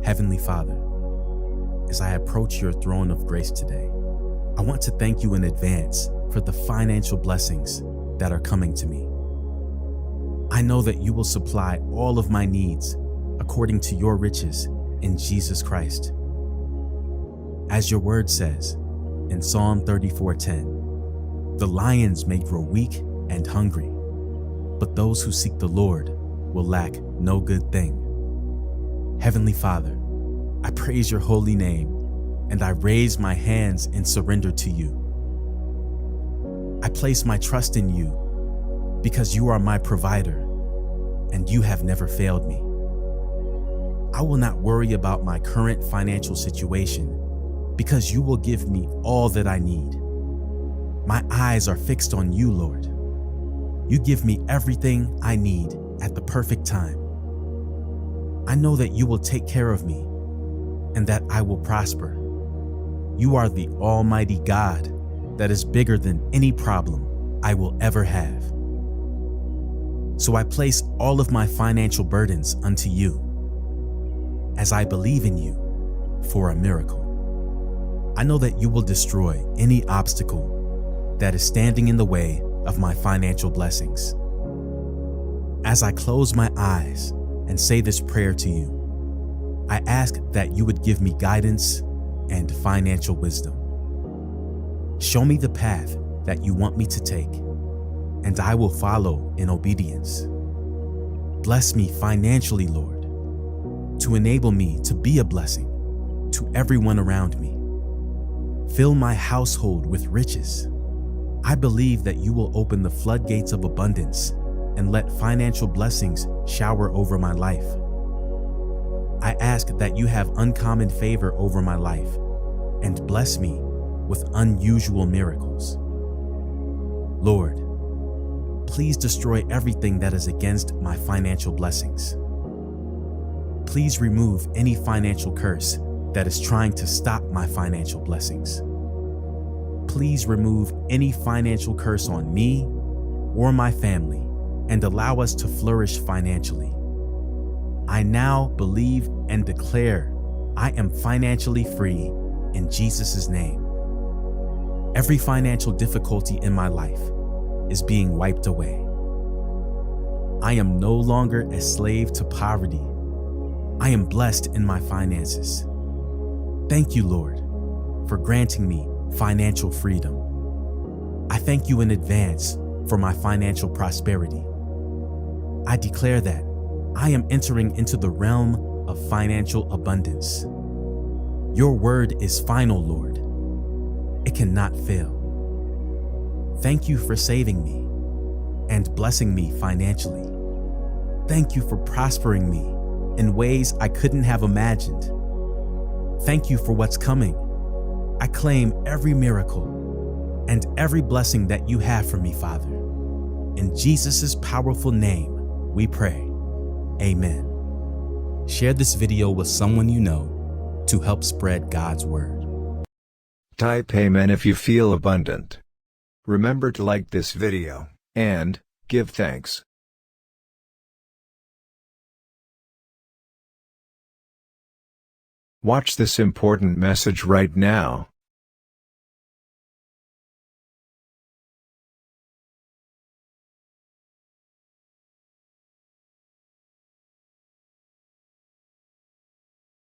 Heavenly Father, as I approach your throne of grace today, I want to thank you in advance for the financial blessings that are coming to me. I know that you will supply all of my needs according to your riches in Jesus Christ. As your word says in Psalm 34:10, the lions may grow weak and hungry, but those who seek the Lord will lack no good thing. Heavenly Father, I praise your holy name and I raise my hands in surrender to you. I place my trust in you because you are my provider and you have never failed me. I will not worry about my current financial situation because you will give me all that I need. My eyes are fixed on you, Lord. You give me everything I need at the perfect time. I know that you will take care of me and that I will prosper. You are the Almighty God that is bigger than any problem I will ever have. So I place all of my financial burdens unto you as I believe in you for a miracle. I know that you will destroy any obstacle that is standing in the way of my financial blessings. As I close my eyes and say this prayer to you, I ask that you would give me guidance and financial wisdom. Show me the path that you want me to take, and I will follow in obedience. Bless me financially, Lord, to enable me to be a blessing to everyone around me. Fill my household with riches. I believe that you will open the floodgates of abundance and let financial blessings shower over my life. I ask that you have uncommon favor over my life and bless me with unusual miracles. Lord, please destroy everything that is against my financial blessings. Please remove any financial curse that is trying to stop my financial blessings. Please remove any financial curse on me or my family and allow us to flourish financially. I now believe and declare I am financially free in Jesus' name. Every financial difficulty in my life is being wiped away. I am no longer a slave to poverty. I am blessed in my finances. Thank you, Lord, for granting me financial freedom. I thank you in advance for my financial prosperity. I declare that I am entering into the realm of financial abundance. Your word is final, Lord. It cannot fail. Thank you for saving me and blessing me financially. Thank you for prospering me in ways I couldn't have imagined. Thank you for what's coming. I claim every miracle and every blessing that you have for me, Father. In Jesus' powerful name, we pray. Amen. Share this video with someone you know to help spread God's word. Type amen if you feel abundant. Remember to like this video and give thanks. Watch this important message right now.